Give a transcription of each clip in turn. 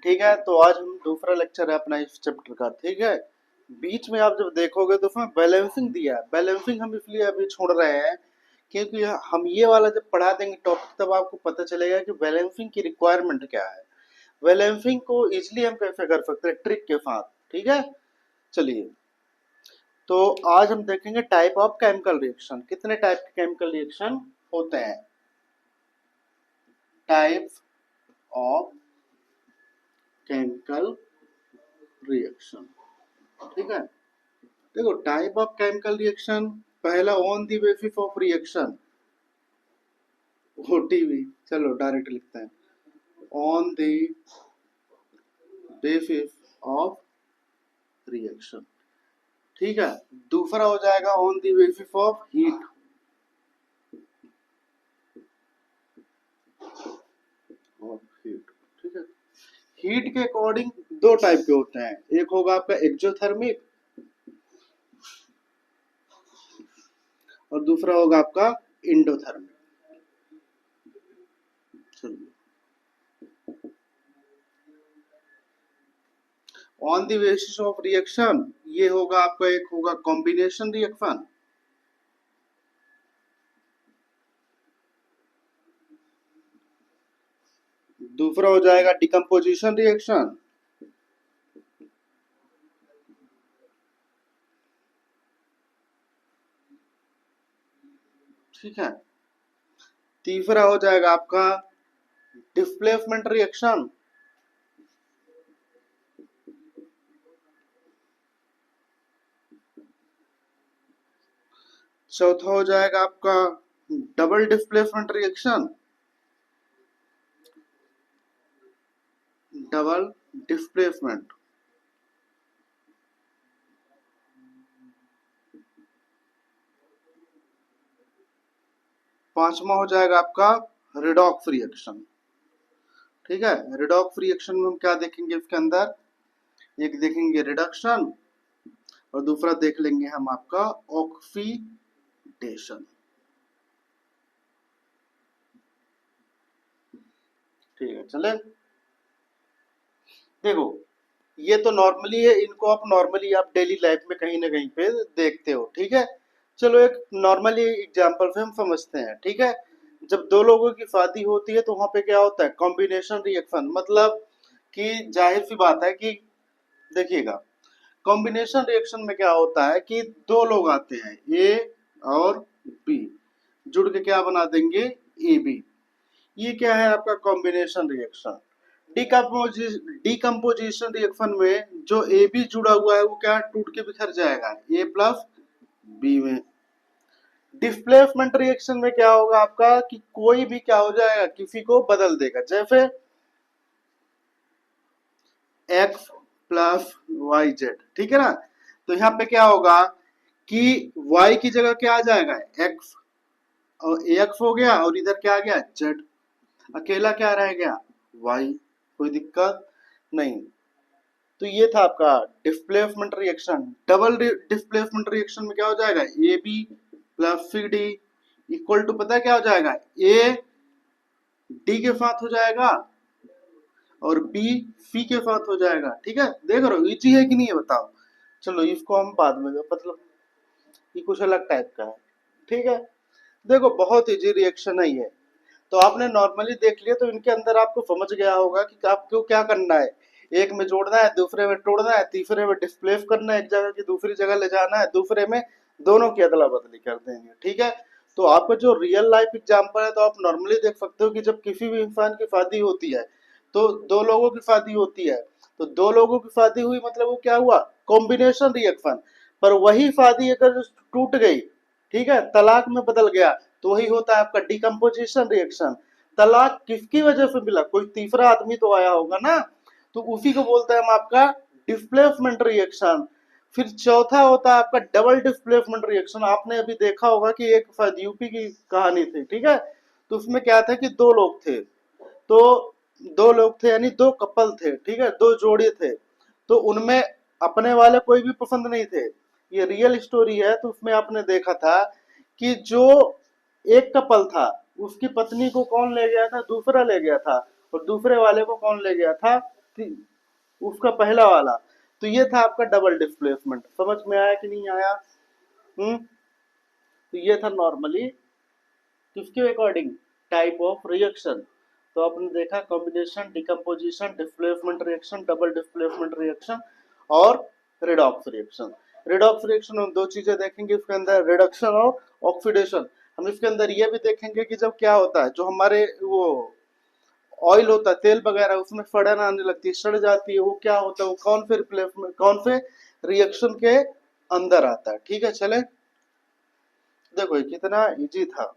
ठीक है, तो आज हम दूसरा लेक्चर है अपना इस चैप्टर का। ठीक है, बीच में आप जब देखोगे तो उसमें बैलेंसिंग दिया है। बैलेंसिंग हम इसलिए अभी छोड़ रहे हैं क्योंकि हम ये वाला जब पढ़ा देंगे टॉपिक तब आपको पता चलेगा कि बैलेंसिंग की रिक्वायरमेंट क्या है। बैलेंसिंग को इजिली हम कैसे कर सकते हैं ट्रिक के साथ। ठीक है, चलिए, तो आज हम देखेंगे टाइप ऑफ केमिकल रिएक्शन। कितने टाइप के केमिकल रिएक्शन होते हैं, टाइप ऑफ केमिकल रिएक्शन। ठीक है, देखो टाइप ऑफ केमिकल रिएक्शन, पहला on the basis of reaction, OTV, चलो डायरेक्ट लिखते हैं, on the basis of reaction. ठीक है, दूसरा हो जाएगा on the basis of heat. ठीक है, हीट के अकॉर्डिंग दो टाइप के होते हैं, एक होगा आपका एक्सोथर्मिक और दूसरा होगा आपका endothermic. On the basis of reaction ये होगा आपका, एक होगा कॉम्बिनेशन रिएक्शन, दूसरा हो जाएगा डिकम्पोजिशन रिएक्शन, ठीक है, तीसरा हो जाएगा आपका डिस्प्लेसमेंट रिएक्शन, चौथा हो जाएगा आपका double displacement reaction, double displacement, पांचवा हो जाएगा आपका रिडॉक्स रिएक्शन। ठीक है, रिडॉक्स रिएक्शन में हम क्या देखेंगे इसके अंदर, एक देखेंगे रिडक्शन और दूसरा देख लेंगे हम आपका ऑक्सीडेशन। ठीक है, चले, देखो ये तो नॉर्मली है, इनको आप नॉर्मली आप डेली लाइफ में कहीं ना कहीं पे देखते हो। ठीक है, चलो एक नॉर्मली एग्जांपल से हम समझते हैं। ठीक है, जब दो लोगों की शादी होती है तो वहां पे क्या होता है, कॉम्बिनेशन रिएक्शन, मतलब कि जाहिर सी बात है कि देखिएगा कॉम्बिनेशन रिएक्शन में क्या होता है कि दो लोग आते हैं ए और बी, जुड़ के क्या बना देंगे, ए बी। ये क्या है आपका कॉम्बिनेशन रिएक्शन। डिकम्पोजिशन रिएक्शन में जो ए बी जुड़ा हुआ है वो क्या टूट के बिखर जाएगा ए प्लस बी में। डिस्प्लेसमेंट रिएक्शन में क्या होगा आपका कि कोई भी क्या हो जाएगा, किसी को बदल देगा, जैसे एक्स प्लस वाई जेड। ठीक है ना, तो यहाँ पे क्या होगा कि y की जगह क्या आ जाएगा, x, और एक्स हो गया और इधर क्या आ गया z, अकेला क्या रह गया y, कोई दिक्कत नहीं। तो ये था आपका displacement reaction. Double displacement reaction में क्या हो जाएगा, A B plus C D equal to, पता है क्या हो जाएगा, ए डी के साथ हो जाएगा और बी सी के साथ हो जाएगा। ठीक है, देख रहे हो इजी है कि नहीं है बताओ। चलो इसको हम बाद में, मतलब ये कुछ अलग टाइप का है। ठीक है, देखो बहुत इजी रिएक्शन है ये, तो आपने नॉर्मली देख लिया तो इनके अंदर आपको समझ गया होगा कि आपको क्या करना है, एक में जोड़ना है, दूसरे में तोड़ना है, तीसरे में डिस्प्लेस करना है, एक जगह की दूसरी जगह ले जाना है, दूसरे में दोनों की अदला बदली कर देंगे। ठीक है, तो आपका जो रियल लाइफ एग्जांपल है तो आप नॉर्मली देख सकते हो कि जब किसी भी इंसान की शादी होती है तो दो लोगों की शादी होती है, तो दो लोगों की शादी हुई मतलब वो क्या हुआ, कॉम्बिनेशन रिएक्शन। पर वही शादी अगर टूट गई, ठीक है, तलाक में बदल गया, तो वही होता है आपका डिकम्पोजिशन रिएक्शन। तलाक किसकी वजह से मिला, कोई तीसरा आदमी तो आया होगा ना, तो उसी को बोलते हैं हम आपका डिस्प्लेसमेंट रिएक्शन। फिर चौथा होता है आपका डबल डिस्प्लेसमेंट रिएक्शन। आपने अभी देखा होगा कि एक शायद यूपी की कहानी थी, ठीक है, तो उसमें क्या था कि दो लोग थे, तो दो लोग थे यानी दो कपल थे, ठीक है, दो जोड़े थे, तो उनमें अपने वाले कोई भी पसंद नहीं थे। ये रियल स्टोरी है, तो उसमें आपने देखा था कि जो एक कपल था उसकी पत्नी को कौन ले गया था, दूसरा ले गया था, और दूसरे वाले को कौन ले गया था, उसका पहला वाला। तो ये था आपका डबल डिस्प्लेसमेंट। समझ में आया कि नहीं आया? तो ये था नॉर्मली किसके अकॉर्डिंग, टाइप ऑफ रिएक्शन। तो आपने देखा combination, decomposition, displacement reaction, double displacement reaction और रिडॉक्स रिएक्शन। रिडॉक्स रिएक्शन हम दो चीजें देखेंगे इसके अंदर, रिडक्शन और ऑक्सीडेशन। हम इसके अंदर ये भी देखेंगे कि जब क्या होता है, जो हमारे वो ऑयल होता है, तेल वगैरह, उसमें सड़न आने लगती है, सड़ जाती है, वो क्या होता है, वो कौन से रिप्लेसमेंट, कौन से रिएक्शन के अंदर आता है। ठीक है, चले देखो ये कितना इजी था।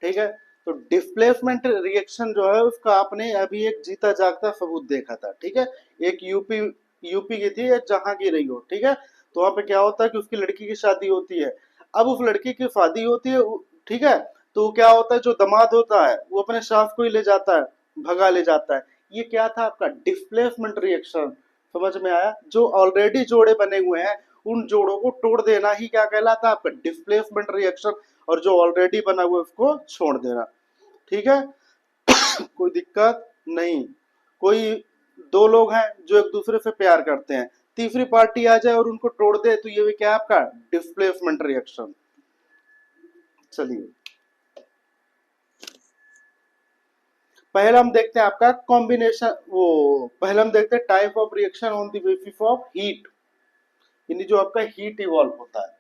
ठीक है, तो डिस्प्लेसमेंट रिएक्शन जो है उसका आपने अभी एक जीता जागता सबूत देखा था। ठीक है, एक यूपी यूपी की थी, जहां की रही हो। ठीक है, तो वहां पे क्या होता है कि उसकी लड़की की शादी होती है। अब उस लड़की की शादी होती है, ठीक है, तो क्या होता है, जो दामाद होता है वो अपने सास को ही ले जाता है, भगा ले जाता है। ये क्या था आपका डिस्प्लेसमेंट रिएक्शन। समझ में आया? जो ऑलरेडी जोड़े बने हुए हैं उन जोड़ों को तोड़ देना ही क्या कहलाता है आपका डिस्प्लेसमेंट रिएक्शन, और जो ऑलरेडी बना हुआ है उसको छोड़ देना। ठीक है, कोई दिक्कत नहीं। कोई दो लोग हैं जो एक दूसरे से प्यार करते हैं, तीसरी पार्टी आ जाए और उनको तोड़ दे, तो ये भी क्या है आपका डिस्प्लेसमेंट रिएक्शन। चलिए पहला हम देखते हैं आपका कॉम्बिनेशन, वो पहले हम देखते हैं type of reaction on the basis of heat, यानी जो आपका हीट इवॉल्व होता है।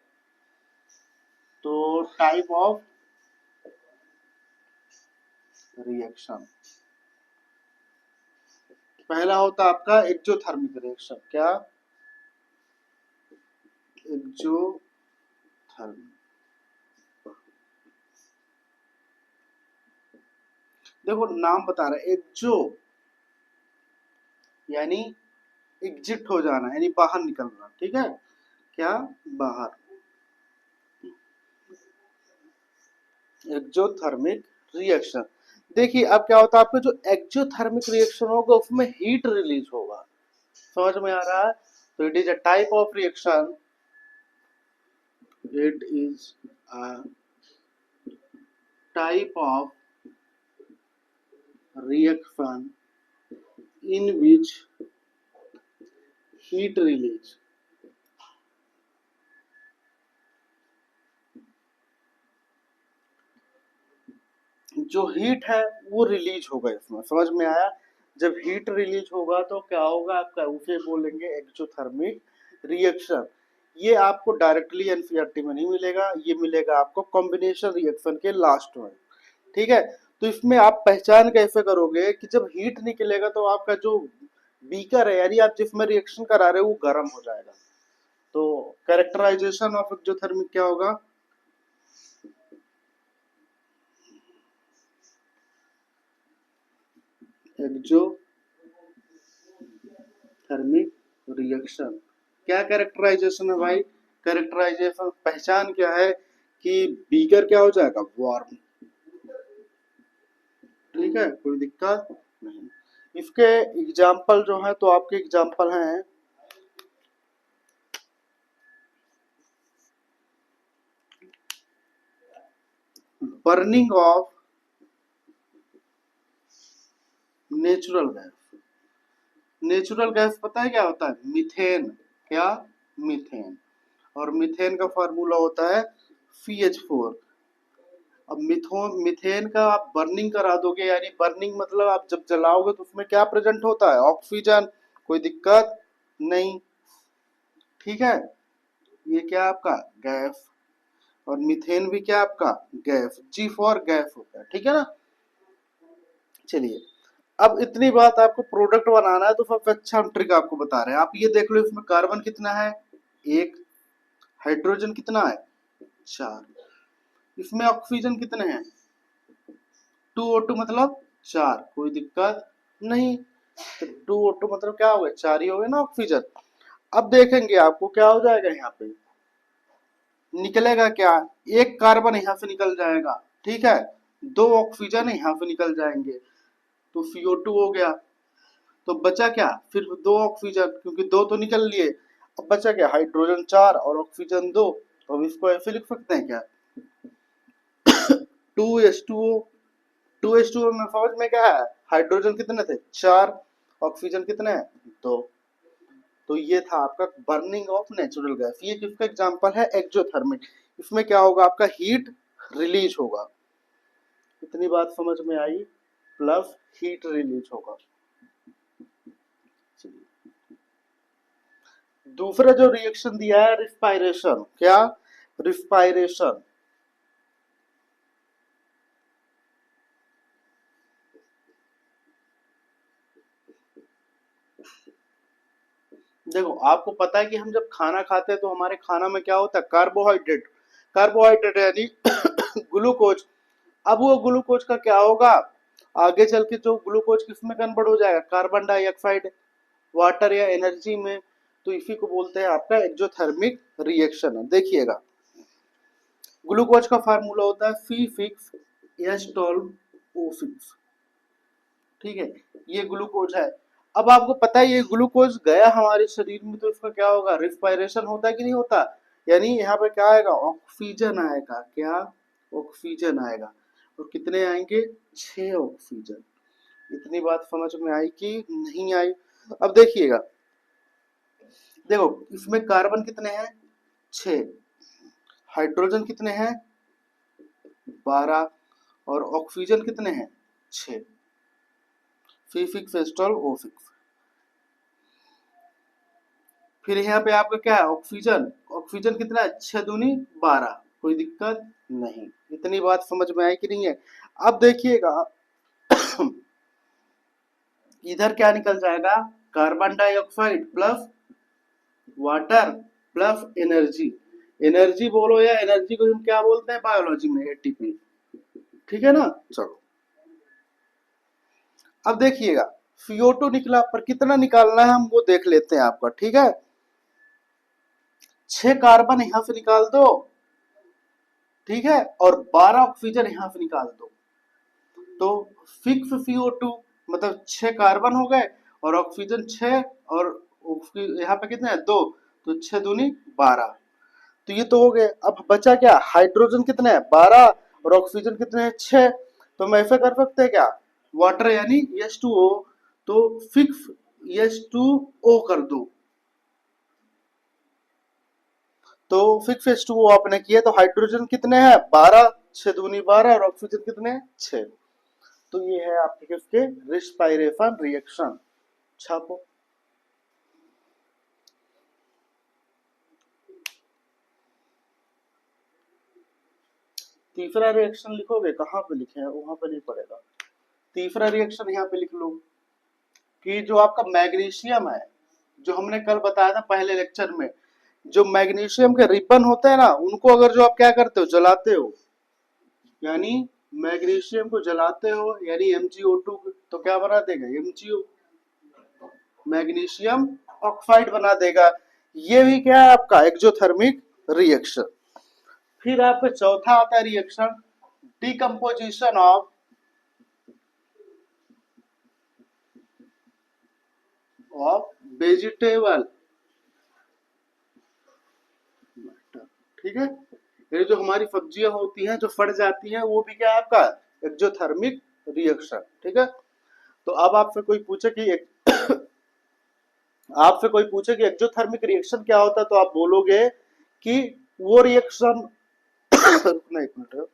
तो टाइप ऑफ रिएक्शन, पहला होता है आपका एक्सोथर्मिक रिएक्शन। क्या? एक्सोथर्मिक। देखो नाम बता रहा है एक्सो, यानी एग्जिट हो जाना, यानी बाहर निकलना। ठीक है, क्या? बाहर। Exothermic reaction. देखिए अब क्या होता है, आपका जो एक्सोथर्मिक रिएक्शन होगा उसमें हीट रिलीज होगा। समझ में आ रहा है? तो it is a type of reaction, it is a type of reaction in which heat release, जो हीट है वो रिलीज होगा इसमें। समझ में आया? जब हीट रिलीज होगा तो क्या होगा आपका, उसे बोलेंगे एक्सोथर्मिक रिएक्शन। ये आपको डायरेक्टली एनसीईआरटी में नहीं मिलेगा, ये मिलेगा आपको कॉम्बिनेशन रिएक्शन के लास्ट में। ठीक है, तो इसमें आप पहचान कैसे करोगे कि जब हीट निकलेगा तो आपका जो बीकर है, यानी आप जिसमें रिएक्शन करा रहे हो, वो गर्म हो जाएगा। तो कैरेक्टराइजेशन ऑफ एक्सोथर्मिक क्या होगा? Exothermic reaction. क्या कैरेक्टराइजेशन है भाई? कैरेक्टराइजेशन पहचान क्या है कि बीकर क्या हो जाएगा, वार्म। ठीक है, कोई दिक्कत नहीं। इसके एग्जाम्पल जो है, तो आपके एग्जाम्पल हैं burning of natural gas. Natural gas पता है क्या होता है? मीथेन। क्या? मीथेन। और मीथेन का फार्मूला होता है CH4। अब मीथेन का आप बर्निंग करा दोगे, यानी बर्निंग मतलब आप जब जलाओगे तो उसमें क्या प्रेजेंट होता है? ऑक्सीजन। कोई दिक्कत नहीं। ठीक है, ये क्या आपका गैस, और मीथेन भी क्या आपका गैस, G फॉर गैस होता है। ठीक है ना? चलिए अब इतनी बात, आपको प्रोडक्ट बनाना है तो सबसे अच्छा हम ट्रिक आपको बता रहे हैं। आप ये देख लो, इसमें कार्बन कितना है? एक। हाइड्रोजन कितना है? 4। इसमें ऑक्सीजन कितने हैं? 2O2 मतलब 4। कोई दिक्कत नहीं। तो 2O2 मतलब क्या हो गया, 4 ही हो गए ना ऑक्सीजन। अब देखेंगे आपको क्या हो जाएगा, यहाँ पे निकलेगा क्या, एक कार्बन यहाँ से निकल जाएगा, ठीक है, 2 ऑक्सीजन यहाँ से निकल जाएंगे, तो CO2 हो गया। तो बचा क्या, फिर 2 ऑक्सीजन, क्योंकि 2 तो निकल लिए। अब बचा क्या, हाइड्रोजन 4 और ऑक्सीजन 2। तो हम इसको ऐसे लिख सकते हैं क्या, 2H2O। 2H2O में समझ में क्या है, हाइड्रोजन कितने थे, 4, ऑक्सीजन कितने हैं, 2। तो ये था आपका बर्निंग ऑफ नेचुरल गैस। ये किसका एग्जांपल है, एक्सोथर्मिक। इसमें क्या होगा, आपका हीट रिलीज होगा। इतनी बात समझ में आई, प्लस हीट रिलीज होगा। दूसरा जो रिएक्शन दिया है रिस्पायरेशन, क्या, रिस्पायरेशन। देखो आपको पता है कि हम जब खाना खाते हैं तो हमारे खाना में क्या होता है, कार्बोहाइड्रेट। कार्बोहाइड्रेट यानी ग्लूकोज। अब वो ग्लूकोज का क्या होगा, आगे चल के जो ग्लूकोज किसमें कन्वर्ट हो जाएगा, कार्बन डाइऑक्साइड, वाटर या एनर्जी में। तो इसी को बोलते हैं आपका एक्सोथर्मिक रिएक्शन है। देखिएगा, ग्लूकोज का फार्मूला होता है C6H12O6, ठीक है, ये ग्लूकोज है। अब आपको पता है ये ग्लूकोज गया हमारे शरीर में तो इसका क्या होगा, रिस्पायरेशन होता है कि नहीं होता, यानी यहाँ पे क्या आएगा, ऑक्सीजन आएगा, क्या, ऑक्सीजन आएगा। और कितने आएंगे, 6 ऑक्सीजन। इतनी बात समझ में आई कि नहीं आई। अब देखिएगा, देखो इसमें कार्बन कितने हैं, 6, हाइड्रोजन कितने हैं, 12, और ऑक्सीजन कितने हैं, 6, C6H12O6। फिर यहाँ पे आपका क्या है, ऑक्सीजन। ऑक्सीजन कितना है, 6 दूनी 12, कोई दिक्कत नहीं। इतनी बात समझ में आई कि नहीं है। अब देखिएगा इधर क्या निकल जाएगा, carbon dioxide plus water plus energy. Energy बोलो या एनर्जी को हम क्या बोलते हैं बायोलॉजी में, एटीपी, ठीक है ना। चलो अब देखिएगा, CO2 निकला, पर कितना निकालना है हम वो देख लेते हैं आपका, ठीक है। 6 कार्बन यहां से निकाल दो, ठीक है, और 12 ऑक्सीजन यहां से निकाल दो, तो 6 CO2 मतलब 6 कार्बन हो गए, और ऑक्सीजन 6, और यहाँ पे कितने हैं, 2, तो 6 दूनी 12। तो ये तो हो गए। अब बचा क्या, हाइड्रोजन कितने हैं, 12, और ऑक्सीजन कितने हैं, 6। तो हम ऐसा कर सकते हैं क्या, वाटर यानी H2O, तो 6H2O कर दो। तो 6H2O आपने किया, तो हाइड्रोजन कितने हैं, 12, 6 दूनी 12, और ऑक्सीजन कितने हैं, 6। तो ये है आपके किसके, रिस्पायरेशन रिएक्शन। छापो। तीसरा रिएक्शन लिखोगे, कहाँ पे लिखे हैं, वहां पे नहीं पड़ेगा। तीसरा रिएक्शन यहाँ पे लिख लो, कि जो आपका मैग्नीशियम है, जो हमने कल बताया था पहले लेक्चर में, जो मैग्नीशियम के रिबन होते हैं ना, उनको अगर जो आप क्या करते हो, जलाते हो, यानी मैग्नीशियम को जलाते हो, यानी MgO2, तो क्या बना देगा, MgO, मैग्नीशियम ऑक्साइड बना देगा। ये भी क्या है आपका एक्सोथर्मिक रिएक्शन। फिर आपका चौथा आता है रिएक्शन, डिकम्पोजिशन ऑफ वेजिटेबल, ठीक है, ये जो हमारी सब्जियां होती हैं जो फट जाती हैं, वो भी क्या है आपका एक्सोथर्मिक रिएक्शन, ठीक है। तो अब आपसे कोई पूछे कि आपसे कोई पूछे कि एक्सोथर्मिक रिएक्शन क्या होता है, तो आप बोलोगे कि वो रिएक्शन रुकना एक मिनट,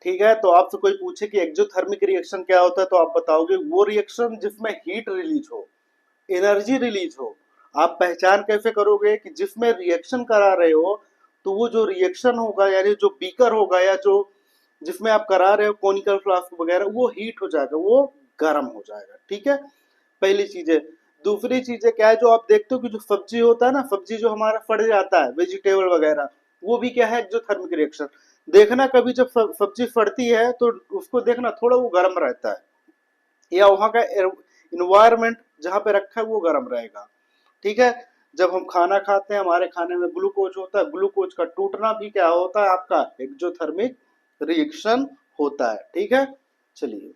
ठीक है। तो आपसे कोई पूछे कि एक्सोथर्मिक रिएक्शन क्या होता है, तो आप बताओगे वो रिएक्शन जिसमें हीट रिलीज हो, एनर्जी रिलीज हो। आप पहचान कैसे करोगे कि जिसमें रिएक्शन करा रहे हो, तो वो जो रिएक्शन होगा, यानी जो बीकर होगा, या जो जिसमें आप करा रहे हो कोनिकल फ्लास्क वगैरह, वो हीट हो जाएगा, वो गर्म हो जाएगा। ठीक है, पहली चीज है। दूसरी चीज है क्या है, जो आप देखते हो कि जो सब्जी होता है ना, सब्जी जो हमारा फट जाता है, वेजिटेबल वगैरह, वो भी क्या है, एक्सोथर्मिक रिएक्शन। देखना कभी जब सब्जी फटती है तो उसको देखना थोड़ा वो गर्म रहता है, या वहां का इन्वायरमेंट जहां पे रखा है वो गर्म रहेगा। ठीक है, जब हम खाना खाते हैं हमारे खाने में ग्लूकोज होता है, ग्लूकोज का टूटना भी क्या होता है, आपका एक्सोथर्मिक रिएक्शन होता है। ठीक है, चलिए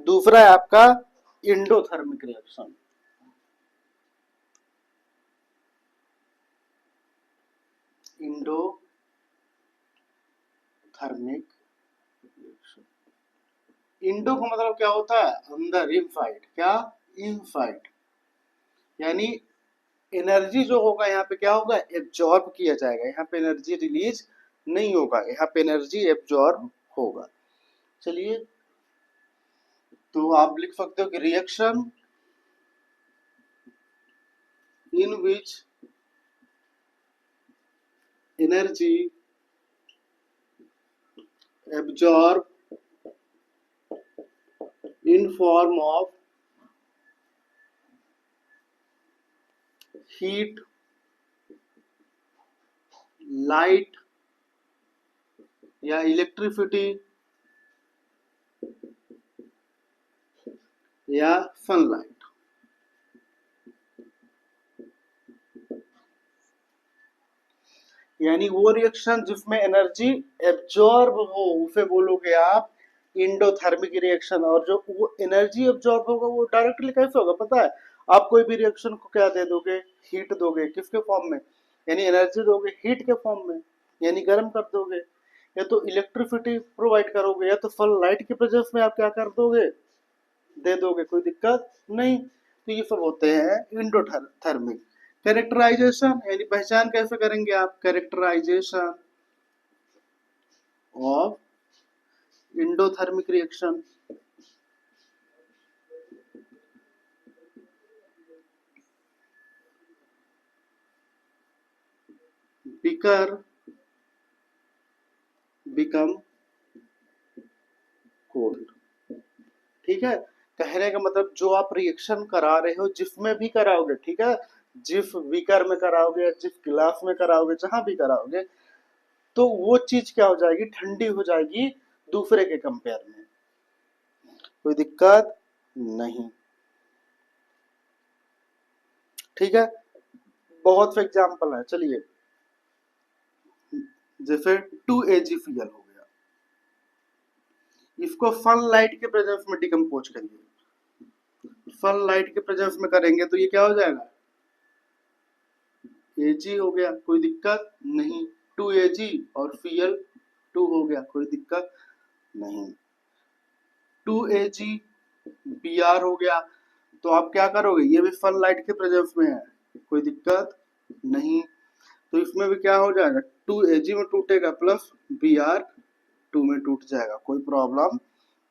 दूसरा है आपका endothermic reaction. Endothermic reaction, Indo का मतलब क्या होता है, अंदर, इनसाइड, क्या, इनसाइड, यानी एनर्जी जो होगा यहाँ पे क्या होगा, एब्जॉर्ब किया जाएगा, यहाँ पे एनर्जी रिलीज नहीं होगा, यहाँ पे एनर्जी एब्जॉर्ब होगा। चलिए, तो आप लिख सकते हो कि reaction in which energy absorb in form of heat, light या इलेक्ट्रिसिटी या सनलाइट। यानी वो रिएक्शन जिसमें एनर्जी एब्जॉर्ब हो उसे बोलोगे आप इंडोथर्मिक रिएक्शन। और जो वो एनर्जी एब्जॉर्ब होगा वो डायरेक्टली कैसे होगा पता है, आप कोई भी रिएक्शन को क्या दे दोगे, हीट दोगे, किसके फॉर्म में, यानी एनर्जी दोगे हीट के फॉर्म में, यानी गर्म कर दोगे, या तो इलेक्ट्रिसिटी प्रोवाइड करोगे, या तो सनलाइट की प्रेजेंस में आप क्या कर दोगे, दे दोगे, कोई दिक्कत नहीं। तो ये सब होते हैं इंडोथर्मिक। कैरेक्टराइजेशन यानी पहचान कैसे करेंगे आप, characterization of endothermic reaction. Beaker become cold. ठीक है, कहने का मतलब जो आप रिएक्शन करा रहे हो जिसमें भी कराओगे, ठीक है, जिस बीकर में कराओगे, जिस गिलास में कराओगे, जहां भी कराओगे, तो वो चीज क्या हो जाएगी, ठंडी हो जाएगी दूसरे के कंपेयर में, कोई दिक्कत नहीं। ठीक है, बहुत से एग्जाम्पल है, चलिए जैसे 2AgCl हो गया, इसको सनलाइट के प्रेजेंस में डिकम्पोज करिए, सनलाइट के प्रेजेंस में करेंगे तो ये क्या हो जाएगा, Ag हो गया, कोई दिक्कत नहीं। 2Ag और Cl2 हो गया, कोई दिक्कत नहीं। 2AgBr हो गया, तो आप क्या करोगे, ये भी सनलाइट के प्रेजेंस में है, कोई दिक्कत नहीं। तो इसमें भी क्या हो जाएगा, 2Ag में टूटेगा प्लस Br2 में टूट जाएगा, कोई प्रॉब्लम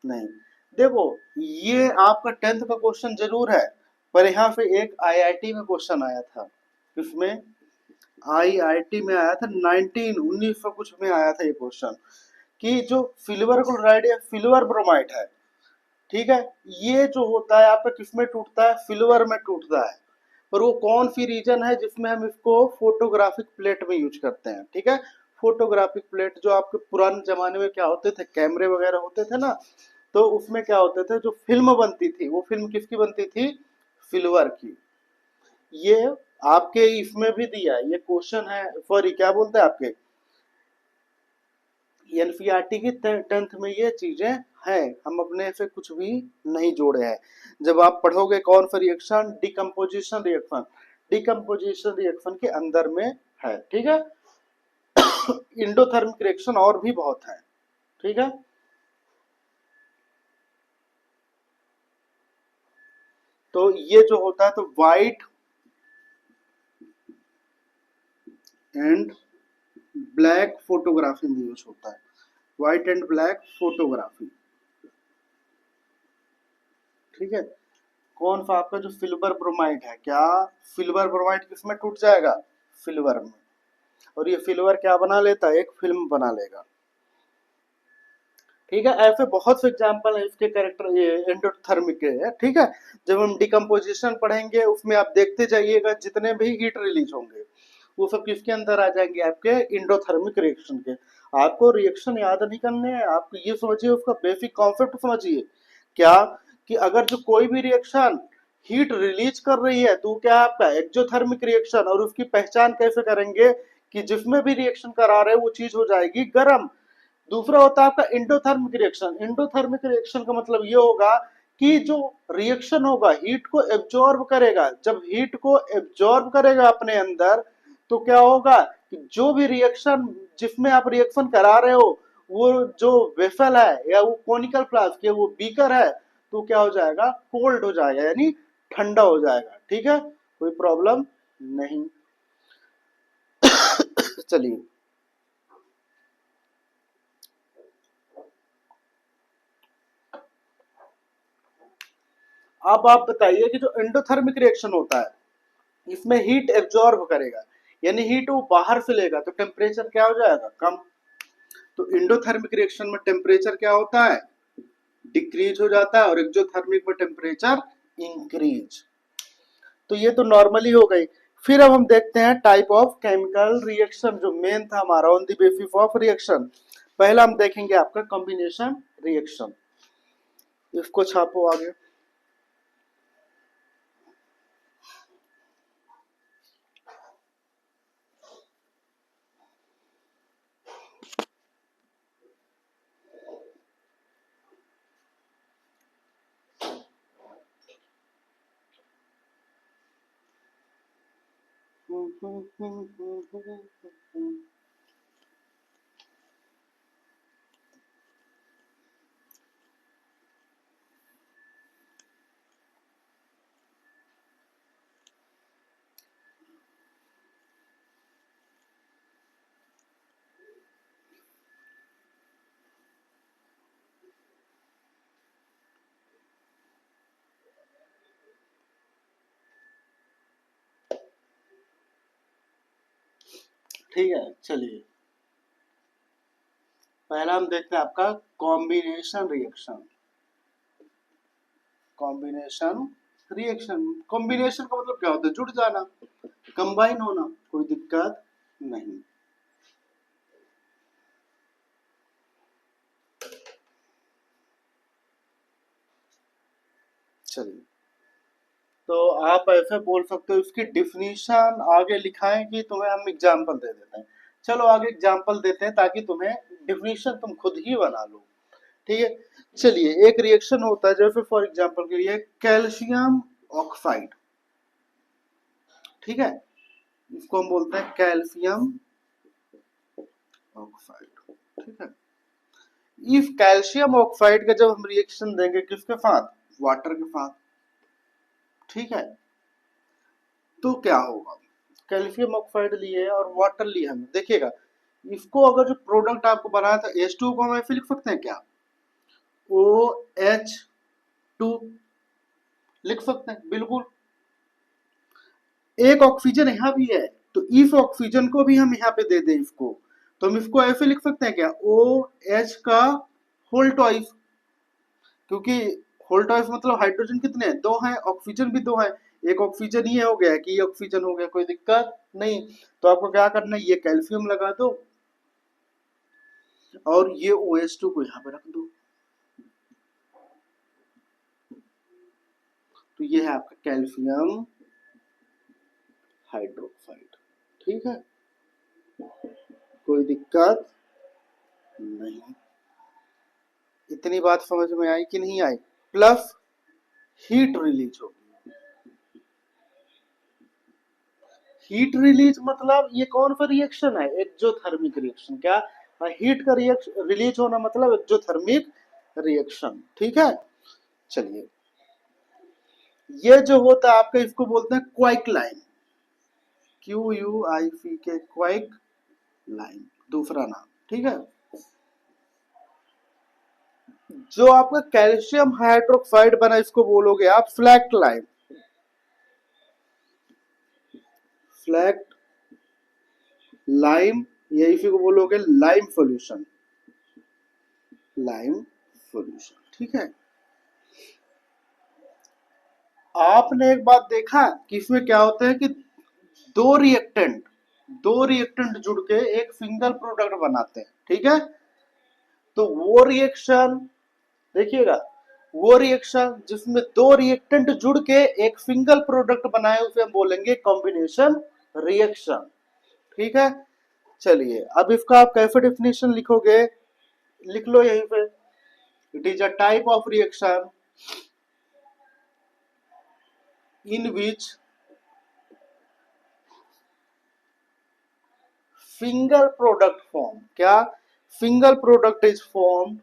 नहीं। देखो ये आपका 10th का क्वेश्चन जरूर है, पर यहाँ से एक IIT में क्वेश्चन आया था, किसमें, IIT में आया था, 1900 कुछ में आया था ये क्वेश्चन, कि जो सिल्वर क्लोराइड या सिल्वर ब्रोमाइड है, ठीक है, ये जो होता है आपका किसमें टूटता है, सिल्वर में टूटता है, पर वो कौन सी रीजन है जिसमें हम इसको फोटोग्राफिक प्लेट में यूज करते हैं। ठीक है, फोटोग्राफिक प्लेट जो आपके पुराने जमाने में क्या होते थे, कैमरे वगैरह होते थे ना, तो उसमें क्या होते थे, जो फिल्म बनती थी वो फिल्म किसकी बनती थी, सिल्वर की। ये आपके इसमें भी दिया है, ये क्वेश्चन है, सॉरी क्या बोलते हैं आपके एनसीईआरटी की 10th में ये चीजें हैं, हम अपने से कुछ भी नहीं जोड़े हैं। जब आप पढ़ोगे कौन सा reaction, decomposition reaction, decomposition reaction के अंदर में है। ठीक है, इंडोथर्मिक रिएक्शन और भी बहुत है। ठीक है, तो ये जो होता है तो व्हाइट एंड ब्लैक फोटोग्राफी में यूज होता है, व्हाइट एंड ब्लैक फोटोग्राफी। ठीक है, कौन सा आपका जो सिल्वर ब्रोमाइड है, क्या सिल्वर ब्रोमाइड किसमें टूट जाएगा, सिल्वर में, और ये सिल्वर क्या बना लेता है, एक फिल्म बना लेगा। ठीक है, ऐसे बहुत से एग्जाम्पल है इसके कैरेक्टर ये एंडोथर्मिक के है। ठीक है, जब हम डिकम्पोजिशन पढ़ेंगे उसमें आप देखते जाइएगा जितने भी हीट रिलीज होंगे वो सब किसके अंदर आ जाएंगे, आपके इंडोथर्मिक रिएक्शन के। आपको रिएक्शन याद नहीं करने हैं, आप ये समझिए, उसका बेसिक कॉन्सेप्ट समझिए, क्या कि अगर जो कोई भी रिएक्शन हीट रिलीज कर रही है तो क्या आपका एक्सोथर्मिक रिएक्शन, और उसकी पहचान कैसे करेंगे कि जिसमें भी रिएक्शन करा रहे हैं वो चीज हो जाएगी गर्म। दूसरा होता है आपका इंडोथर्मिक रिएक्शन। इंडोथर्मिक रिएक्शन का मतलब ये होगा कि जो रिएक्शन होगा हीट को एब्जॉर्ब करेगा, जब हीट को एब्जॉर्ब करेगा अपने अंदर तो क्या होगा कि जो भी रिएक्शन जिसमें आप रिएक्शन करा रहे हो वो जो वेसल है या वो कोनिकल फ्लास्क के वो बीकर है तो क्या हो जाएगा, कोल्ड हो जाएगा, यानी ठंडा हो जाएगा। ठीक है, कोई प्रॉब्लम नहीं। चलिए, अब आप बताइए कि जो एंडोथर्मिक रिएक्शन होता है इसमें हीट एब्जॉर्ब करेगा, यानी हीट वो बाहर से लेगा तो टेम्परेचर क्या हो जाएगा, कम। तो इंडोथर्मिक रिएक्शन में टेम्परेचर क्या होता है, डिक्रीज हो जाता है, और एक्सोथर्मिक में टेम्परेचर इंक्रीज। तो ये तो नॉर्मली हो गई। फिर अब हम देखते हैं टाइप ऑफ केमिकल रिएक्शन, जो मेन था हमारा on the basis of reaction. पहला हम देखेंगे आपका कॉम्बिनेशन रिएक्शन, इसको छापो आगे। ठीक है, चलिए पहला हम देखते हैं आपका combination reaction. Combination reaction, combination का मतलब क्या होता है, जुड़ जाना, कंबाइन होना, कोई दिक्कत नहीं। चलिए, तो आप ऐसे बोल सकते हो, इसकी डिफिनीशन आगे लिखाएं कि तुम्हें हम एग्जाम्पल दे देते हैं। चलो आगे एग्जाम्पल देते हैं ताकि तुम्हें डिफिनीशन तुम खुद ही बना लो। ठीक है, चलिए एक रिएक्शन होता है जैसे फॉर एग्जाम्पल के लिए कैल्शियम ऑक्साइड। ठीक है, इसको हम बोलते हैं कैल्शियम ऑक्साइड। ठीक है, इस कैल्शियम ऑक्साइड का जब हम रिएक्शन देंगे किसके साथ, वाटर के साथ। ठीक है, तो क्या होगा, कैल्शियम ऑक्साइड लिए और वाटर लिए हम, देखिएगा इसको अगर जो प्रोडक्ट आपको बनाया था H2 को हम ऐसे लिख सकते हैं क्या, OH2 लिख सकते हैं, बिल्कुल। एक ऑक्सीजन यहाँ भी है तो इस ऑक्सीजन को भी हम यहाँ पे दे दें इसको, तो हम इसको ऐसे लिख सकते हैं क्या, OH का होल ट्वाइस, क्योंकि होल ट्वाइस मतलब हाइड्रोजन कितने हैं, दो हैं, ऑक्सीजन भी दो है, एक ऑक्सीजन ये हो गया कि ये ऑक्सीजन हो गया, कोई दिक्कत नहीं। तो आपको क्या करना है, ये कैल्शियम लगा दो और ये OH2 को यहाँ पे रख दो, तो ये है आपका कैल्शियम हाइड्रोक्साइड। ठीक है, कोई दिक्कत नहीं। इतनी बात समझ में आई कि नहीं आई, प्लस हीट रिलीज होगी। हीट रिलीज मतलब ये कौन सा रिएक्शन है? Exothermic reaction. क्या? हीट का रिएक्शन रिलीज होना मतलब एक्सोथर्मिक रिएक्शन। ठीक है, चलिए ये जो होता है आपका, इसको बोलते हैं क्वाइक लाइन, QUIC, क्वाइक लाइन दूसरा नाम। ठीक है, जो आपका कैल्शियम हाइड्रोक्साइड बना इसको बोलोगे आप फ्लैट लाइन, फ्लैट लाइम, या इसी को बोलोगे लाइम सॉल्यूशन, लाइम सॉल्यूशन। ठीक है, आपने एक बात देखा कि इसमें क्या होता है कि दो रिएक्टेंट दो रिएक्टेंट जुड़ के एक सिंगल प्रोडक्ट बनाते हैं। ठीक है, तो वो रिएक्शन देखिएगा, वो रिएक्शन जिसमें दो रिएक्टेंट जुड़ के एक सिंगल प्रोडक्ट बनाए उसे हम बोलेंगे कॉम्बिनेशन रिएक्शन। ठीक है, चलिए अब इसका आप कैसे डेफिनेशन लिखोगे, लिख लो यहीं पे। It is a type of reaction in which single product form, क्या? single product is formed,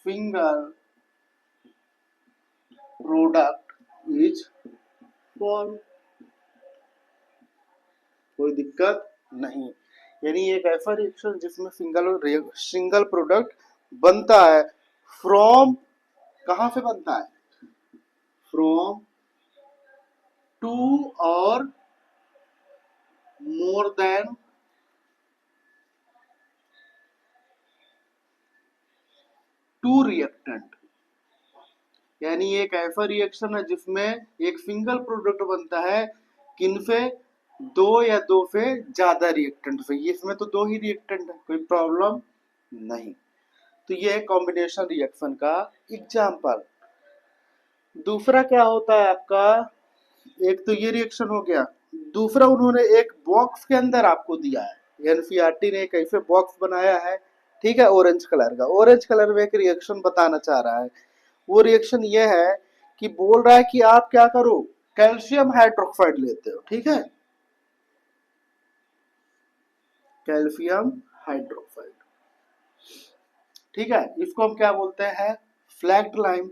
single product is formed, कोई दिक्कत नहीं। यानी एक ऐसा रिएक्शन जिसमें सिंगल प्रोडक्ट बनता है फ्रॉम, कहां से बनता है? From to or more than to reactant. यानी एक ऐसा रिएक्शन है जिसमें एक सिंगल प्रोडक्ट बनता है किनसे? दो या दो से ज्यादा रिएक्टेंट से। इसमें तो दो ही रिएक्टेंट है, कोई प्रॉब्लम नहीं। तो ये है कॉम्बिनेशन रिएक्शन का एग्जांपल। दूसरा क्या होता है आपका, एक तो ये रिएक्शन हो गया, दूसरा उन्होंने एक बॉक्स के अंदर आपको दिया है, एनसीईआरटी ने एक ऐसे बॉक्स बनाया है, ठीक है, ऑरेंज कलर का, ऑरेंज कलर में एक रिएक्शन बताना चाह रहा है। वो रिएक्शन ये है कि बोल रहा है कि आप क्या करो, कैल्शियम हाइड्रोक्साइड लेते हो। ठीक है, कैल्शियम हाइड्रोक्साइड। ठीक है, इसको हम क्या बोलते हैं? Flat lime.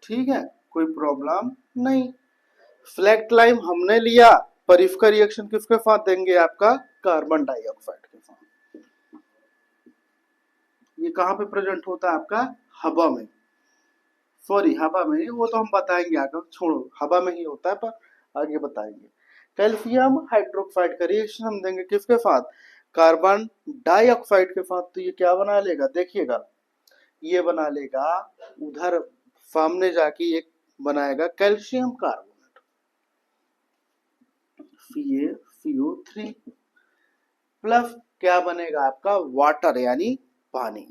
ठीक है, कोई प्रॉब्लम नहीं। फ्लैट लाइम हमने लिया, पर इसका रिएक्शन किसके साथ देंगे? आपका कार्बन डाइऑक्साइड के साथ। ये कहां पे प्रेजेंट होता है? आपका हवा में, सॉरी हवा में नहीं, वो तो हम बताएंगे आगे, छोड़ो, हवा में ही होता है, पर आगे बताएंगे। कैल्शियम हाइड्रोक्साइड का रिएक्शन हम देंगे किसके साथ? कार्बन डाइऑक्साइड के साथ। तो ये क्या बना लेगा? देखिएगा, ये बना लेगा उधर सामने जाके एक बनाएगा कैल्शियम कार्बोनेट, CaCO3 प्लस क्या बनेगा आपका? वाटर यानी पानी।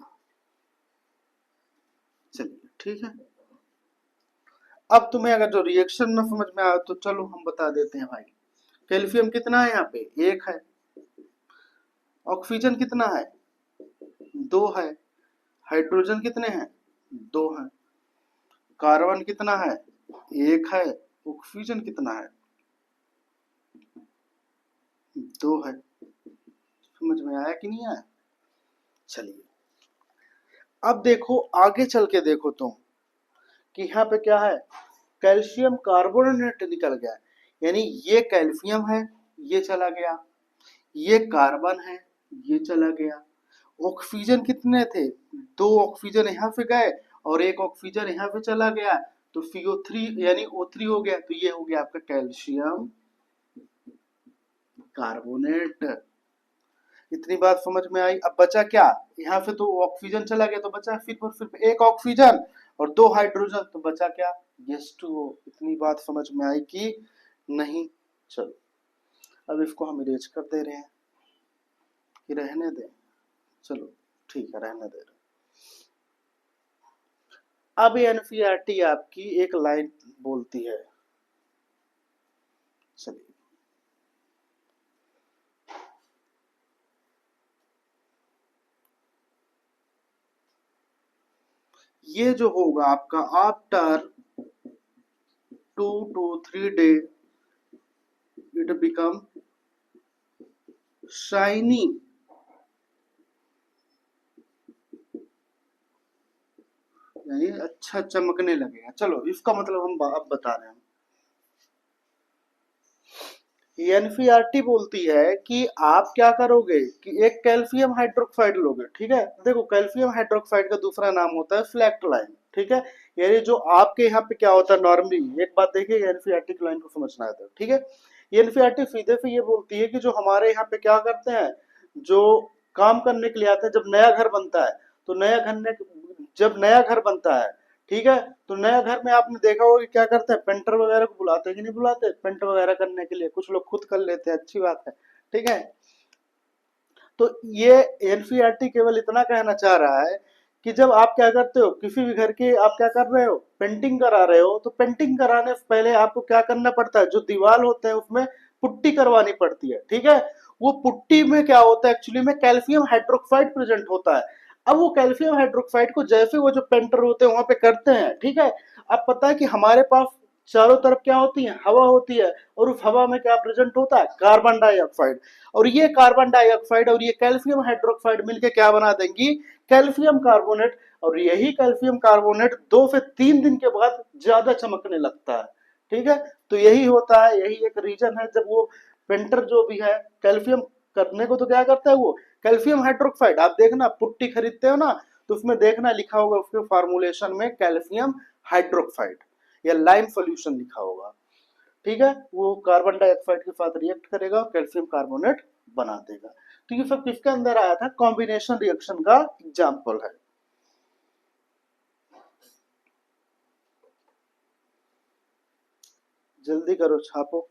चलिए ठीक है, अब तुम्हें अगर जो रिएक्शन न समझ में आए तो चलो हम बता देते हैं भाई। कैल्शियम कितना है यहाँ पे? एक है। ऑक्सीजन कितना है? दो है। हाइड्रोजन कितने हैं? दो हैं। कार्बन कितना है? एक है। ऑक्सीजन कितना है? दो है। समझ में आया कि नहीं आया? चलिए अब देखो, आगे चल के देखो तुम कि यहाँ पे क्या है, कैल्शियम कार्बोनेट निकल गया, यानी ये कैल्शियम है, ये चला गया, ये कार्बन है, ये चला गया। ऑक्सीजन कितने थे? दो ऑक्सीजन यहाँ पे गए और एक ऑक्सीजन यहाँ पे चला गया, तो CO3 यानी O3 हो गया, तो ये हो गया आपका कैल्शियम कार्बोनेट। इतनी बात समझ में आई। अब बचा क्या? यहाँ से तो ऑक्सीजन चला गया, तो बचा सिर्फ और सिर्फ एक ऑक्सीजन और दो हाइड्रोजन, तो बचा क्या? H2O। इतनी बात समझ में आई कि नहीं? चलो अब इसको हम इरेज कर दे रहे हैं कि रहने दें? चलो ठीक है, रहने दे रहे। अब एनसीईआरटी आपकी एक लाइन बोलती है, चलिए ये जो होगा आपका after 2 to 3 day it become shiny, यानी अच्छा चमकने लगेगा। चलो इसका मतलब हम अब बता रहे हैं। एनसीईआरटी बोलती है कि आप क्या करोगे कि एक कैल्शियम हाइड्रोक्साइड लोगे, ठीक है। देखो कैल्शियम हाइड्रोक्साइड का दूसरा नाम होता है फ्लैक्टोलाइन, ठीक है। यानी जो आपके यहाँ पे क्या होता है नॉर्मली, एक बात देखिए एनसीईआरटी की लाइन को समझना है तो, ठीक है। एनसीईआरटी सीधे से ये बोलती है कि जो हमारे यहाँ पे क्या करते हैं, जो काम करने के लिए आते हैं, जब नया घर बनता है तो नया घर में, जब नया घर बनता है, ठीक है, तो नया घर में आपने देखा होगा कि क्या करते हैं, पेंटर वगैरह को बुलाते हैं कि नहीं बुलाते, पेंट वगैरह करने के लिए। कुछ लोग खुद कर लेते हैं, अच्छी बात है, ठीक है। तो ये एनसीईआरटी केवल इतना कहना चाह रहा है कि जब आप क्या करते हो, किसी भी घर के आप क्या कर रहे हो, पेंटिंग करा रहे हो, तो पेंटिंग कराने से पहले आपको क्या करना पड़ता है, जो दीवार होते हैं उसमें पुट्टी करवानी पड़ती है, ठीक है। वो पुट्टी में क्या होता है, एक्चुअली में कैल्शियम हाइड्रोक्साइड प्रेजेंट होता है। अब वो कैल्शियम हाइड्रोक्साइड को जैसे वो जो पेंटर होते हैं वहां पे करते हैं, ठीक है। अब पता है कि हमारे पास चारों तरफ क्या होती है, हवा होती है, और उस हवा में क्या प्रेजेंट होता है, कार्बन डाइऑक्साइड। और ये कार्बन डाइऑक्साइड और ये कैल्शियम हाइड्रोक्साइड मिलके क्या बना देंगी, कैल्शियम कार्बोनेट। और यही कैल्शियम कार्बोनेट 2 से 3 दिन के बाद ज्यादा चमकने लगता है, ठीक है। तो यही होता है, यही एक रीजन है जब वो पेंटर जो भी है कैल्शियम करने को तो क्या करता है, वो कैल्शियम हाइड्रोक्साइड, आप देखना पुट्टी खरीदते हो ना, तो उसमें देखना लिखा होगा उसके फॉर्मुलेशन में कैल्शियम हाइड्रोक्साइड या लाइम सोल्यूशन लिखा होगा, ठीक है। वो कार्बन डाइऑक्साइड के साथ रिएक्ट करेगा और कैल्शियम कार्बोनेट बना देगा। तो ये सब किसके अंदर आया था, कॉम्बिनेशन रिएक्शन का एग्जाम्पल है। जल्दी करो छापो।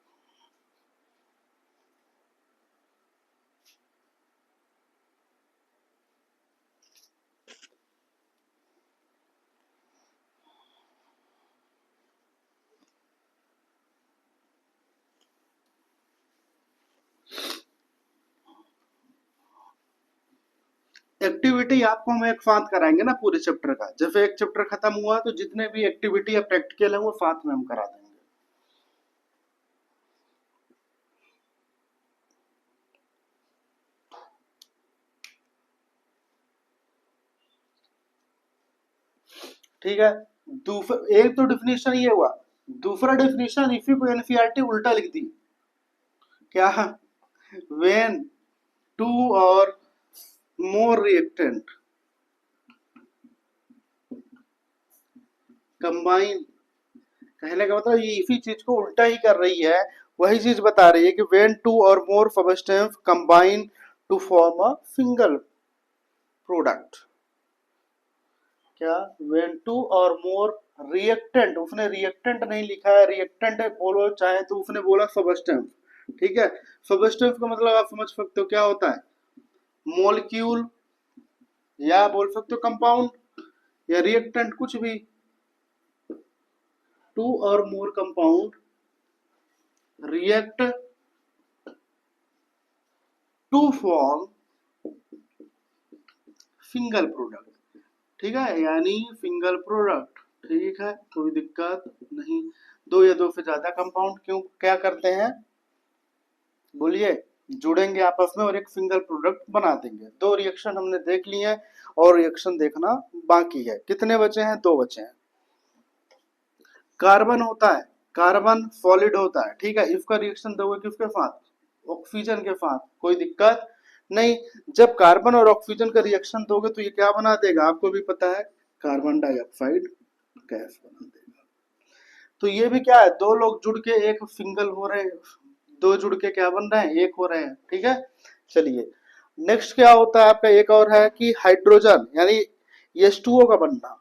एक्टिविटी आपको हम एक साथ कराएंगे ना पूरे चैप्टर का, जैसे एक चैप्टर खत्म हुआ तो जितने भी एक्टिविटी या प्रैक्टिकल है वो साथ में हम करा देंगे। ठीक है, दूसरा एक तो डिफिनेशन ये हुआ, दूसरा डिफिनेशन इसी को एनसीईआरटी उल्टा लिख दी, क्या, when two or more reactant combine, कहने का मतलब ये इसी चीज को उल्टा ही कर रही है। वही चीज बता रही है कि when two or more substance combine to form a single product, क्या, when two or more reactant, उसने रिएक्टेंट नहीं लिखा है, रिएक्टेंट है बोलो चाहे तो उसने बोला सबस्टेंस, ठीक है। सबस्टेंस का मतलब आप समझ सकते हो क्या होता है, मॉलिक्यूल, या बोल सकते हो कंपाउंड, या रिएक्टेंट कुछ भी। Two or more compound react to form single product, ठीक है, यानी सिंगल प्रोडक्ट, ठीक है, कोई दिक्कत नहीं। दो या दो से ज्यादा कंपाउंड क्यों क्या करते हैं, बोलिए, जुड़ेंगे आपस में और एक सिंगल प्रोडक्ट बना देंगे। दो रिएक्शन हमने देख लिए हैं और रिएक्शन देखना बाकी है। कितने बचे हैं, दो बचे हैं। कार्बन होता है, कार्बन सॉलिड होता है, ठीक है, इसका रिएक्शन दोगे किसके साथ, ऑक्सीजन के साथ, कोई दिक्कत नहीं। जब कार्बन और ऑक्सीजन का रिएक्शन दोगे तो ये क्या बना देगा, आपको भी पता है, कार्बन डाइऑक्साइड गैस बना देगा। तो ये भी क्या है, दो लोग जुड़ के एक सिंगल हो रहे हैं, दो जुड़ के क्या बन रहे हैं, एक हो रहे हैं, ठीक है। चलिए नेक्स्ट क्या होता है आपका, एक और है कि हाइड्रोजन यानी H2O का बनना,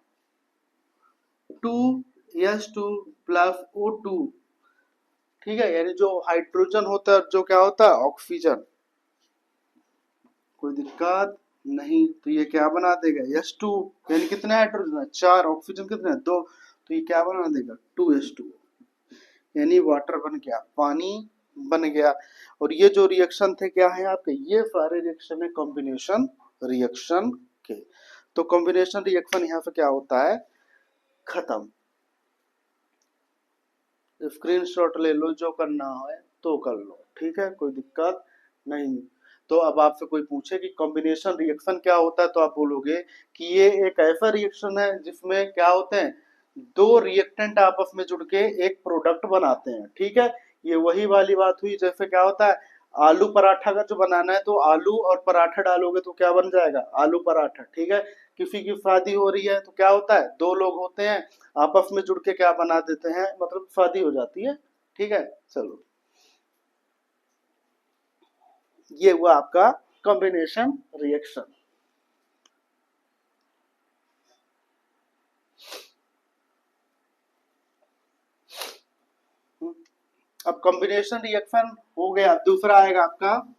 2S2 प्लस O2, ठीक है, यानी जो हाइड्रोजन होता है जो क्या होता है, ऑक्सीजन, कोई दिक्कत नहीं। तो ये क्या बना देगा, H2, यानी कितने हाइड्रोजन है, 4, ऑक्सीजन कितने हैं, 2, तो ये क्या बना देगा, 2S2, यानी वाटर बन गया, पानी बन गया। और ये जो रिएक्शन थे क्या है आपके, ये सारे रिएक्शन है कॉम्बिनेशन रिएक्शन के। तो कॉम्बिनेशन रिएक्शन यहाँ पे क्या होता है, खत्म। स्क्रीनशॉट ले लो, जो करना है तो कर लो, ठीक है, कोई दिक्कत नहीं। तो अब आपसे कोई पूछे कि कॉम्बिनेशन रिएक्शन क्या होता है, तो आप बोलोगे कि ये एक ऐसा रिएक्शन है जिसमें क्या होते हैं, दो रिएक्टेंट आपस में जुड़ के एक प्रोडक्ट बनाते हैं, ठीक है। ये वही वाली बात हुई, जैसे क्या होता है, आलू पराठा अगर जो बनाना है तो आलू और पराठा डालोगे तो क्या बन जाएगा, आलू पराठा, ठीक है। किसी की शादी हो रही है तो क्या होता है, दो लोग होते हैं आपस में जुड़ के क्या बना देते हैं, मतलब शादी हो जाती है, ठीक है। चलो, ये हुआ आपका कॉम्बिनेशन रिएक्शन। अब कॉम्बिनेशन रिएक्शन हो गया, दूसरा आएगा आपका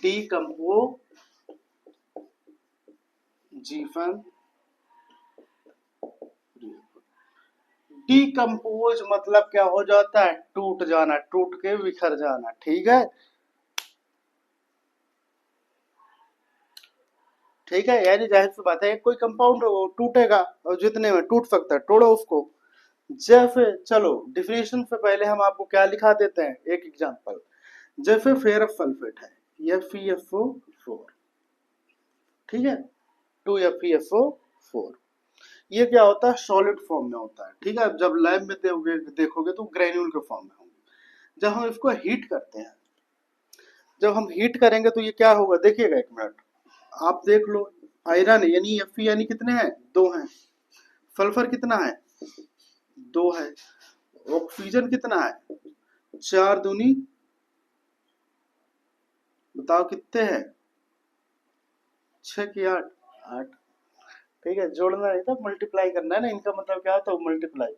डीकम्पोजिशन। डीकम्पोज मतलब क्या हो जाता है, टूट जाना, टूट के बिखर जाना, ठीक है। ठीक है, यानी जाहिर सी बात है कोई कंपाउंड टूटेगा और जितने में टूट सकता है तोड़ो उसको। जैसे चलो डिफिनेशन से पहले हम आपको क्या लिखा देते हैं, एक एग्जांपल। जैसे फेरस सल्फेट है, FeSO4, ठीक है, 2FeSO4। ये क्या होता है, सॉलिड फॉर्म में होता है, ठीक है। जब लैब में देखोगे तो ग्रेन्यूल के फॉर्म में होंगे। जब हम इसको हीट करते हैं, जब हम हीट करेंगे तो ये क्या होगा, देखिएगा एक मिनट, आप देख लो। आयरन यानी Fe यानी कितने हैं, 2 हैं। सल्फर कितना है, 2 है। ऑक्सीजन कितना है, 4 दूनी, बताओ कितने हैं, 6 की 8, 8, ठीक है। जोड़ना नहीं था, मल्टीप्लाई करना है ना, इनका मतलब क्या होता है, मल्टीप्लाई।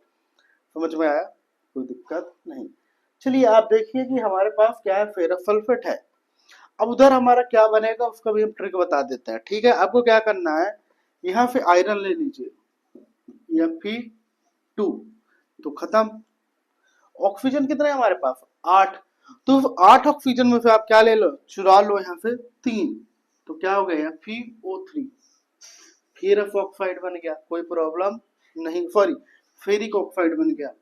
समझ में आया, कोई दिक्कत नहीं। चलिए आप देखिए कि हमारे पास क्या है, फेरस सल्फेट है। अब उधर हमारा क्या बनेगा उसका भी हम ट्रिक बता देते हैं, ठीक है। आपको क्या करना है, यहाँ से आयरन ले लीजिए, Fe2, तो खत्म। ऑक्सीजन कितना है हमारे पास, 8। तो 8 ऑक्सीजन में से आप क्या ले लो, चुरा लो यहाँ से 3, तो क्या हो गया, FeO3, फेरस ऑक्साइड बन गया, कोई प्रॉब्लम नहीं, सॉरी फेरिक ऑक्साइड बन गया,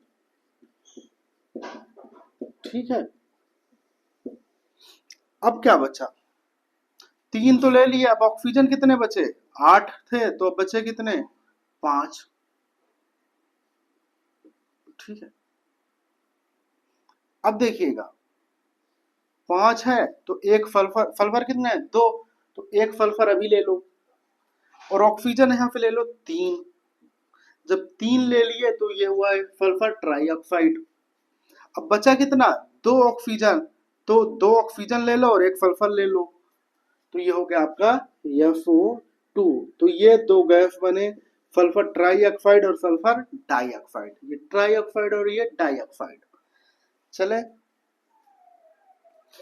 ठीक है। अब क्या बचा, 3 तो ले लिया, अब ऑक्सीजन कितने बचे, 8 थे तो अब बचे कितने, 5, ठीक है। अब देखिएगा 5 है तो एक सल्फर, सल्फर कितने हैं, 2, तो एक सल्फर अभी ले लो, और ऑक्सीजन यहाँ पे ले लो 3। जब 3 ले लिए तो ये हुआ सल्फर ट्राईऑक्साइड। अब बचा कितना, 2 ऑक्सीजन, तो 2 ऑक्सीजन ले लो और एक सल्फर ले लो, तो ये हो गया आपका SO2। तो ये दो गैस बने, सल्फर ट्राईऑक्साइड और सल्फर डाइऑक्साइड, ये ट्राईऑक्साइड और ये डाइऑक्साइड। चले,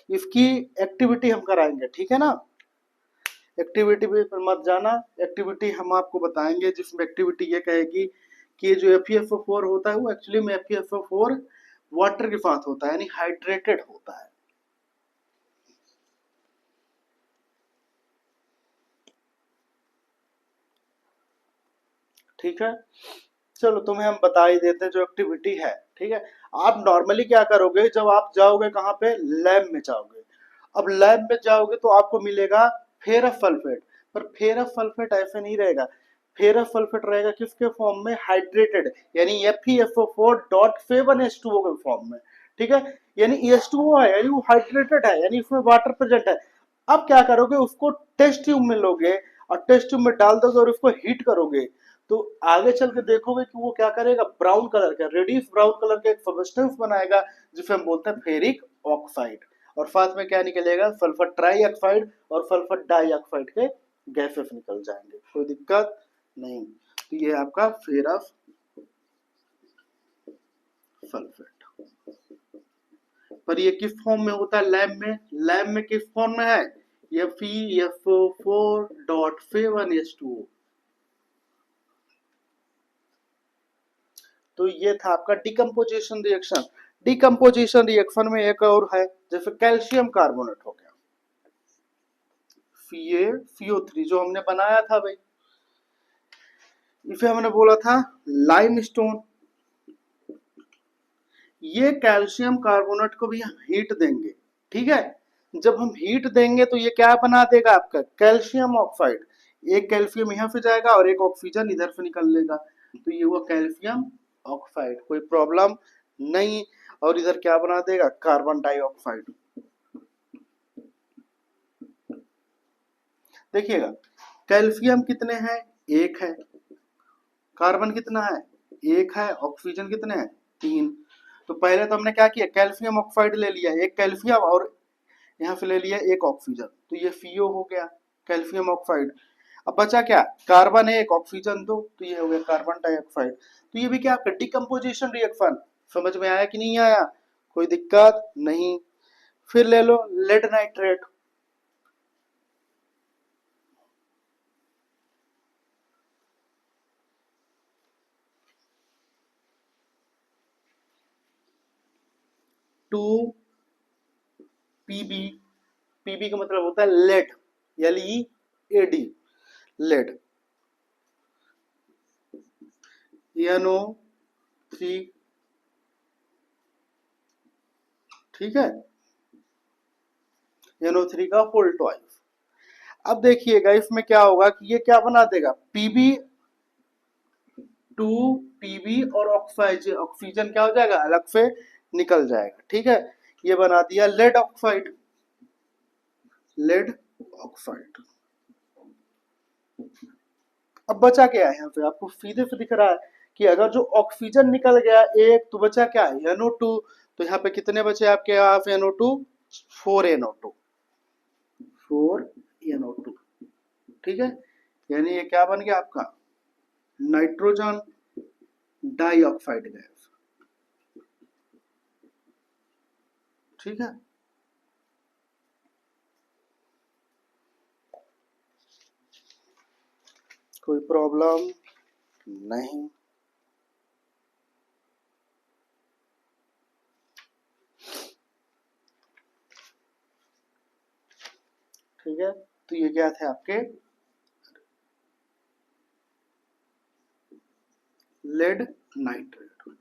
इसकी एक्टिविटी हम कराएंगे, ठीक है ना। एक्टिविटी पे मत जाना, एक्टिविटी हम आपको बताएंगे जिसमें एक्टिविटी ये कहेगी कि जो FeSO4 होता है वो एक्चुअली में FeSO4 वाटर के साथ होता है, यानी हाइड्रेटेड होता है। ठीक है, चलो तुम्हें हम बता ही देते हैं जो एक्टिविटी है, ठीक है। आप नॉर्मली क्या करोगे, जब आप जाओगे कहाँ पे, लैब में जाओगे। अब लैब में जाओगे तो आपको मिलेगा फेरस सल्फेट, पर फेरस सल्फेट ऐसे नहीं रहेगा। फेरस सल्फेट रहेगा किसके फॉर्म में, हाइड्रेटेड, यानी FeSO4.7H2O के फॉर्म में, ठीक है। यानी H2O है, यानी वो हाइड्रेटेड है, यानी उसमें वाटर प्रेजेंट है। अब क्या करोगे, उसको टेस्ट ट्यूब में लोगे और टेस्ट ट्यूब में डाल दोगे और उसको हीट करोगे, तो आगे चल के देखोगे कि वो क्या करेगा, ब्राउन कलर का, रेडिश ब्राउन कलर का एक सब्सटेंस बनाएगा जिसे हम बोलते हैं फेरिक ऑक्साइड, और साथ में क्या निकलेगा, सल्फर ट्राईऑक्साइड और सल्फर डाइऑक्साइड के गैसेस निकल जाएंगे, कोई दिक्कत नहीं। तो ये आपका फेरस सल्फेट, पर ये किस फॉर्म में होता है लैब में? लैब में किस फॉर्म में है? FeFO4.7H2O। तो ये था आपका डिकम्पोजिशन रिएक्शन। डिकम्पोजिशन रिएक्शन में एक और है, जैसे कैल्शियम कार्बोनेट हो गया, FeO3 जो हमने बनाया था भाई, इसे हमने बोला था लाइमस्टोन। ये कैल्शियम कार्बोनेट को भी हम हीट देंगे, ठीक है। जब हम हीट देंगे तो ये क्या बना देगा आपका कैल्शियम ऑक्साइड। एक कैल्शियम यहाँ से जाएगा और एक ऑक्सीजन इधर से निकल लेगा, तो ये हुआ कैल्शियम ऑक्साइड, कोई प्रॉब्लम नहीं। और इधर क्या बना देगा कार्बन डाइऑक्साइड। देखिएगा कैल्शियम कितने हैं? एक है। कार्बन कितना है? एक है। ऑक्सीजन कितने हैं? तीन। तो पहले तो हमने क्या किया कैल्शियम ऑक्साइड ले लिया, एक कैल्शियम, और यहाँ से ले लिया एक ऑक्सीजन, तो ये CO हो गया कैल्शियम ऑक्साइड। अब बचा क्या कार्बन एक ऑक्सीजन दो, तो ये हो गया कार्बन डाइऑक्साइड। तो ये भी क्या आपका डिकम्पोजिशन रिएक्शन। समझ में आया कि नहीं आया? कोई दिक्कत नहीं। फिर ले लो lead nitrate. Two PB, PB का मतलब होता है लेड, LEAD, लेड। NO3, ठीक है, NO3 का होल ट्वाइस। अब देखिएगा इसमें क्या होगा कि ये क्या बना देगा पीबी, 2 PB और ऑक्साइड, ऑक्सीजन क्या हो जाएगा अलग से निकल जाएगा, ठीक है। ये बना दिया लेड ऑक्साइड, लेड ऑक्साइड। अब बचा क्या है यहाँ पे आपको सीधे से दिख रहा है कि अगर जो ऑक्सीजन निकल गया एक, तो बचा क्या है NO2। तो यहाँ पे कितने बचे आपके यहाँ पे NO2? 4NO2, 4NO2, ठीक है। यानी ये क्या बन गया आपका नाइट्रोजन डाइऑक्साइड गैस, ठीक है। कोई प्रॉब्लम नहीं। ठीक है, तो ये क्या थे आपके लेड नाइट्रेट,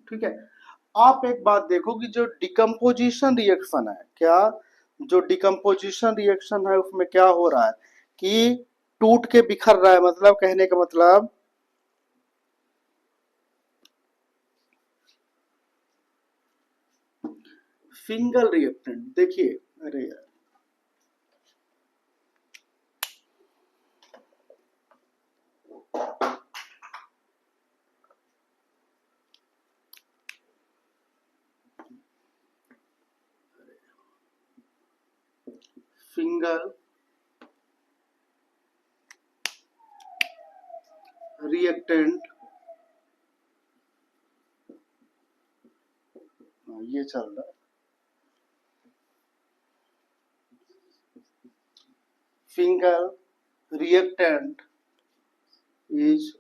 ठीक है। आप एक बात देखो कि जो डिकम्पोजिशन रिएक्शन है, क्या जो डिकम्पोजिशन रिएक्शन है उसमें क्या हो रहा है कि टूट के बिखर रहा है, मतलब कहने का मतलब सिंगल रिएक्टेंट। देखिए अरे यार सिंगल रिएक्टेंट, ये चल रहा है single reactant is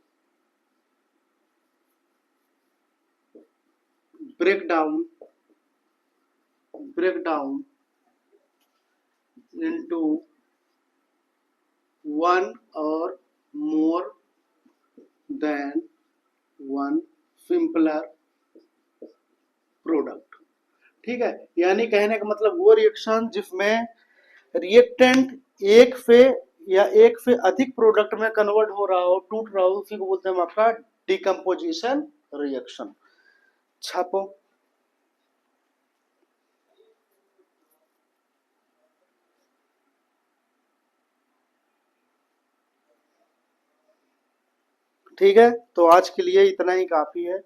breakdown into one or more than one simpler product, ठीक है। यानी कहने का मतलब वो रिएक्शन जिसमें रिएक्टेंट एक से या एक से अधिक प्रोडक्ट में कन्वर्ट हो रहा हो, टूट रहा हो, उसी को बोलते हैं हम आपका डिकम्पोजिशन रिएक्शन। छापो। ठीक है, तो आज के लिए इतना ही काफी है।